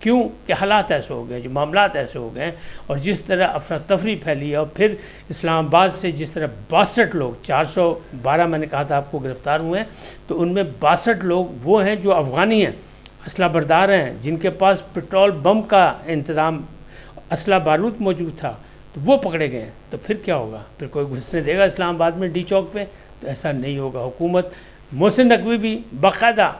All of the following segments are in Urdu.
کیوں کہ حالات ایسے ہو گئے، جو معاملات ایسے ہو گئے ہیں، اور جس طرح افراتفری پھیلی ہے، اور پھر اسلام آباد سے جس طرح 62 لوگ 412 میں نے کہا تھا آپ کو گرفتار ہوئے ہیں، تو ان میں 62 لوگ وہ ہیں جو افغانی ہیں، اسلحہ بردار ہیں، جن کے پاس پٹرول بم کا انتظام، اسلحہ بارود موجود تھا، تو وہ پکڑے گئے ہیں۔ تو پھر کیا ہوگا؟ پھر کوئی گھسنے دے گا اسلام آباد میں ڈی چوک پہ؟ تو ایسا نہیں ہوگا۔ حکومت محسن نقوی بھی باقاعدہ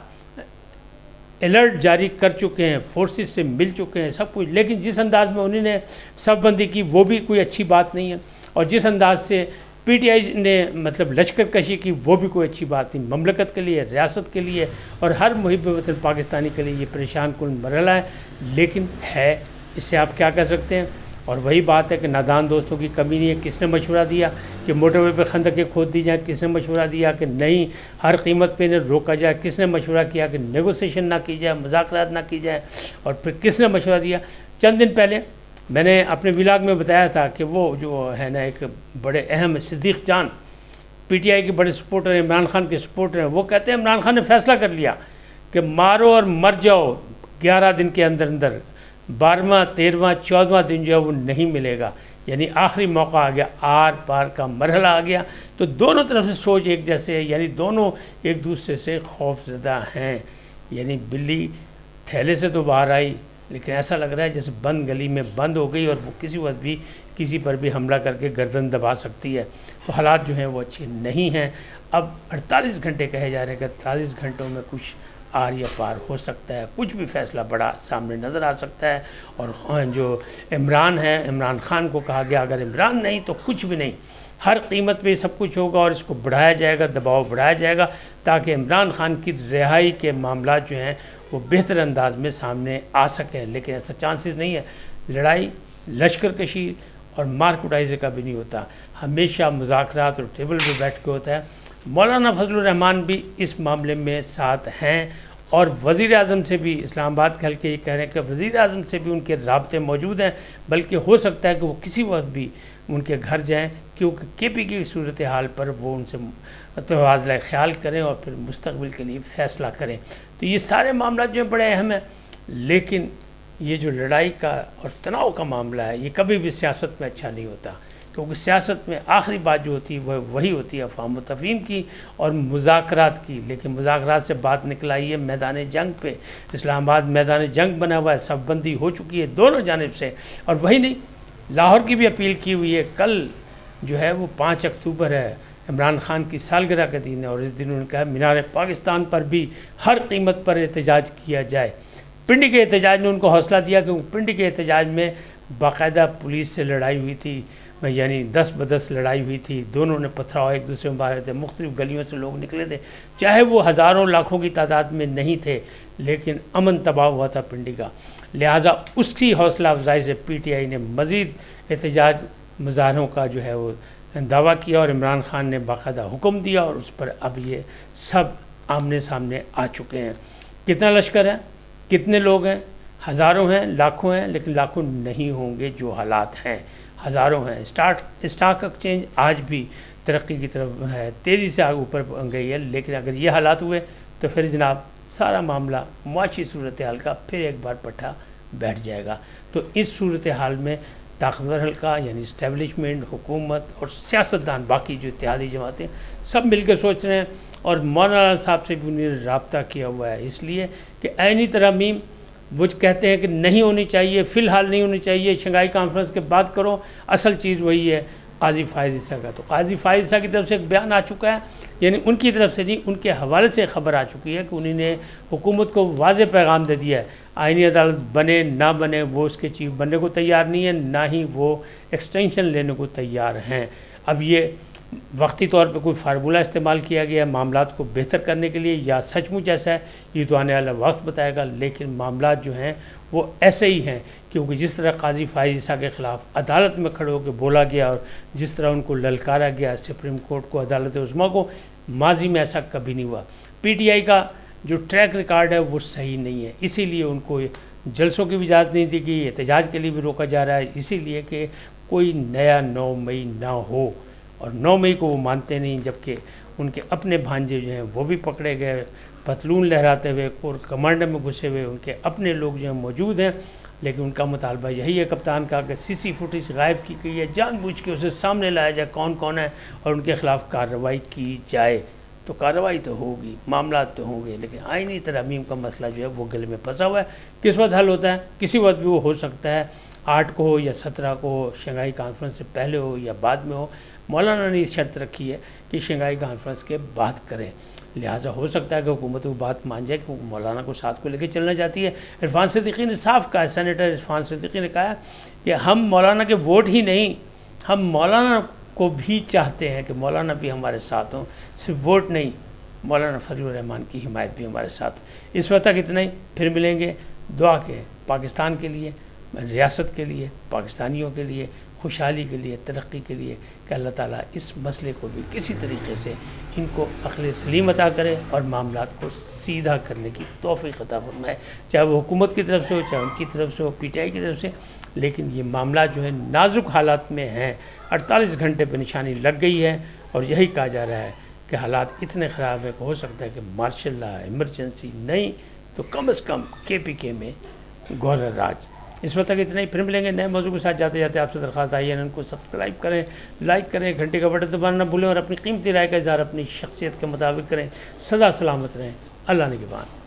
الرٹ جاری کر چکے ہیں، فورسز سے مل چکے ہیں، سب کچھ، لیکن جس انداز میں انہوں نے صف بندی کی وہ بھی کوئی اچھی بات نہیں ہے، اور جس انداز سے پی ٹی آئی نے مطلب لشکر کشی کی وہ بھی کوئی اچھی بات نہیں۔ مملکت کے لیے، ریاست کے لیے، اور ہر محب وطن پاکستانی کے لیے یہ پریشان کن مرحلہ ہے، لیکن ہے، اس سے آپ کیا کہہ سکتے ہیں؟ اور وہی بات ہے کہ نادان دوستوں کی کمی نہیں ہے۔ کس نے مشورہ دیا کہ موٹر وے پہ خندقیں کھود دی جائیں؟ کس نے مشورہ دیا کہ نہیں ہر قیمت پہ انہیں روکا جائے؟ کس نے مشورہ کیا کہ نیگوسیشن نہ کی جائے، مذاکرات نہ کی جائے؟ اور پھر کس نے مشورہ دیا؟ چند دن پہلے میں نے اپنے ولاگ میں بتایا تھا کہ وہ جو ہے نا ایک بڑے اہم صدیق جان، پی ٹی آئی کے بڑے سپورٹر ہیں، عمران خان کے سپورٹر ہیں، وہ کہتے ہیں عمران خان نے فیصلہ کر لیا کہ مارو اور مر جاؤ، 11 دن کے اندر اندر 12واں 13واں 14واں دن جو ہے وہ نہیں ملے گا، یعنی آخری موقع آ گیا، آر پار کا مرحلہ آ گیا۔ تو دونوں طرف سے سوچ ایک جیسے ہے، یعنی دونوں ایک دوسرے سے خوف زدہ ہیں، یعنی بلی تھیلے سے تو باہر آئی، لیکن ایسا لگ رہا ہے جیسے بند گلی میں بند ہو گئی، اور وہ کسی وقت بھی کسی پر بھی حملہ کر کے گردن دبا سکتی ہے۔ تو حالات جو ہیں وہ اچھے نہیں ہیں۔ اب 48 گھنٹے کہے جا رہے ہیں کہ 48 گھنٹوں میں کچھ آر یا پار ہو سکتا ہے، کچھ بھی فیصلہ بڑا سامنے نظر آ سکتا ہے۔ اور جو عمران ہے، عمران خان کو کہا گیا اگر عمران نہیں تو کچھ بھی نہیں، ہر قیمت پہ سب کچھ ہوگا، اور اس کو بڑھایا جائے گا، دباؤ بڑھایا جائے گا، تاکہ عمران خان کی رہائی کے معاملات جو ہیں وہ بہتر انداز میں سامنے آ سکیں۔ لیکن ایسا چانسز نہیں ہے۔ لڑائی لشکر کشی اور مار کٹائی سے کبھی نہیں ہوتا، ہمیشہ مذاکرات اور ٹیبل پہ بیٹھ کے ہوتا ہے۔ مولانا فضل الرحمان بھی اس معاملے میں ساتھ ہیں، اور وزیر اعظم سے بھی اسلام آباد کے حلقے یہ کہہ رہے ہیں کہ وزیر اعظم سے بھی ان کے رابطے موجود ہیں، بلکہ ہو سکتا ہے کہ وہ کسی وقت بھی ان کے گھر جائیں، کیونکہ کے پی کی صورتحال پر وہ ان سے تبادلہ خیال کریں اور پھر مستقبل کے لیے فیصلہ کریں۔ تو یہ سارے معاملات جو بڑے اہم ہیں، لیکن یہ جو لڑائی کا اور تناؤ کا معاملہ ہے یہ کبھی بھی سیاست میں اچھا نہیں ہوتا، کیونکہ سیاست میں آخری بات جو ہوتی ہے وہ وہی ہوتی ہے افہام و تفہیم کی اور مذاکرات کی، لیکن مذاکرات سے بات نکل آئی ہے میدان جنگ پہ۔ اسلام آباد میدان جنگ بنا ہوا ہے، صف بندی ہو چکی ہے دونوں جانب سے، اور وہی نہیں، لاہور کی بھی اپیل کی ہوئی ہے۔ کل جو ہے وہ 5 اکتوبر ہے، عمران خان کی سالگرہ کا دن ہے، اور اس دن انہوں نے کہا مینار پاکستان پر بھی ہر قیمت پر احتجاج کیا جائے۔ پنڈی کے احتجاج نے ان کو حوصلہ دیا، کہ پنڈی کے احتجاج میں باقاعدہ پولیس سے لڑائی ہوئی تھی، یعنی 10 بدس لڑائی ہوئی تھی، دونوں نے پتھراؤ ایک دوسرے میں مارے تھے، مختلف گلیوں سے لوگ نکلے تھے، چاہے وہ ہزاروں لاکھوں کی تعداد میں نہیں تھے، لیکن امن تباہ ہوا تھا پنڈی کا۔ لہٰذا اس کی حوصلہ افزائی سے پی ٹی آئی نے مزید احتجاج مظاہروں کا جو ہے وہ دعویٰ کیا، اور عمران خان نے باقاعدہ حکم دیا، اور اس پر اب یہ سب آمنے سامنے آ چکے ہیں۔ کتنا لشکر ہے، کتنے لوگ ہیں؟ ہزاروں ہیں، لاکھوں ہیں، لیکن لاکھوں نہیں ہوں گے جو حالات ہیں، ہزاروں ہیں۔ اسٹاک ایکسچینج آج بھی ترقی کی طرف ہے، تیزی سے آگے اوپر گئی ہے، لیکن اگر یہ حالات ہوئے تو پھر جناب سارا معاملہ معاشی صورتحال کا پھر ایک بار پٹھا بیٹھ جائے گا۔ تو اس صورتحال میں طاقتور حلقہ یعنی اسٹیبلشمنٹ، حکومت اور سیاستدان، باقی جو اتحادی جماعتیں سب مل کے سوچ رہے ہیں، اور مولانا صاحب سے بھی انہوں نے رابطہ کیا ہوا ہے، اس لیے کہ آئینی ترامیم وہ کہتے ہیں کہ نہیں ہونی چاہیے، فی الحال نہیں ہونی چاہیے، شنگھائی کانفرنس کے بعد کرو، اصل چیز وہی ہے قاضی فائز عیسیٰ کا۔ تو قاضی فائز عیسیٰ کی طرف سے ایک بیان آ چکا ہے، یعنی ان کی طرف سے نہیں، ان کے حوالے سے خبر آ چکی ہے کہ انہوں نے حکومت کو واضح پیغام دے دیا ہے، آئینی عدالت بنے نہ بنے وہ اس کے چیف بننے کو تیار نہیں ہے، نہ ہی وہ ایکسٹینشن لینے کو تیار ہیں۔ اب یہ وقتی طور پہ کوئی فارمولہ استعمال کیا گیا ہے معاملات کو بہتر کرنے کے لیے، یا سچ مچ ایسا ہے یہ تو آنے والا وقت بتائے گا، لیکن معاملات جو ہیں وہ ایسے ہی ہیں، کیونکہ جس طرح قاضی فائز عیسیٰ کے خلاف عدالت میں کھڑے ہو کے بولا گیا، اور جس طرح ان کو للکارا گیا سپریم کورٹ کو، عدالت عظمیٰ کو، ماضی میں ایسا کبھی نہیں ہوا۔ پی ٹی آئی کا جو ٹریک ریکارڈ ہے وہ صحیح نہیں ہے، اسی لیے ان کو جلسوں کی بھی اجازت نہیں دی گئی، احتجاج کے لیے بھی روکا جا رہا ہے، اسی لیے کہ کوئی نیا 9 مئی نہ ہو، اور 9 مئی کو وہ مانتے نہیں، جبکہ ان کے اپنے بھانجے جو ہیں وہ بھی پکڑے گئے، پتلون لہراتے ہوئے اور کمانڈر میں گھسے ہوئے ان کے اپنے لوگ جو ہیں موجود ہیں، لیکن ان کا مطالبہ یہی ہے کپتان کا کہ سی سی فوٹیج غائب کی گئی ہے، جان بوجھ کے اسے سامنے لایا جائے کون کون ہے اور ان کے خلاف کارروائی کی جائے۔ تو کارروائی تو ہوگی، معاملات تو ہوں گے، لیکن آئینی ترامیم کا مسئلہ جو ہے وہ گلے میں پھنسا ہوا ہے۔ کس وقت حل ہوتا ہے؟ کسی وقت بھی وہ ہو سکتا ہے، 8 کو ہو یا 17 کو ہو، شنگھائی کانفرنس سے پہلے ہو یا بعد میں ہو۔ مولانا نے شرط رکھی ہے کہ شنگھائی کانفرنس کے بعد کریں، لہٰذا ہو سکتا ہے کہ حکومت وہ بات مان جائے کہ مولانا کو ساتھ کو لے کے چلنا چاہتی ہے۔ عرفان صدیقی نے صاف کہا ہے، سینیٹر عرفان صدیقی نے کہا کہ ہم مولانا کے ووٹ ہی نہیں، ہم مولانا کو بھی چاہتے ہیں کہ مولانا بھی ہمارے ساتھ ہوں، صرف ووٹ نہیں، مولانا فضل الرحمان کی حمایت بھی ہمارے ساتھ۔ اس وقت تک اتنا ہی، پھر ملیں گے۔ دعا کے پاکستان کے لیے، ریاست کے لیے، پاکستانیوں کے لیے، خوشحالی کے لیے، ترقی کے لیے، کہ اللہ تعالیٰ اس مسئلے کو بھی کسی طریقے سے ان کو عقل سلیم عطا کرے اور معاملات کو سیدھا کرنے کی توفیق عطا فرمائے، چاہے وہ حکومت کی طرف سے ہو، چاہے ان کی طرف سے ہو، پی ٹی آئی کی طرف سے۔ لیکن یہ معاملات جو ہے نازک حالات میں ہیں، 48 گھنٹے پہ نشانی لگ گئی ہے اور یہی کہا جا رہا ہے کہ حالات اتنے خراب ہیں کہ ہو سکتا ہے کہ مارشل لا، ایمرجنسی نہیں تو کم از کم کے پی کے میں گورنر راج۔ اس وقت تک اتنا ہی، پھر ملیں گے نئے موضوع کے ساتھ۔ جاتے جاتے آپ سے درخواست آئی ہے ان کو سبسکرائب کریں، لائک کریں، گھنٹے کا بٹن دبانا نہ بھولیں اور اپنی قیمتی رائے کا اظہار اپنی شخصیت کے مطابق کریں۔ سدا سلامت رہیں، اللہ نگہبان۔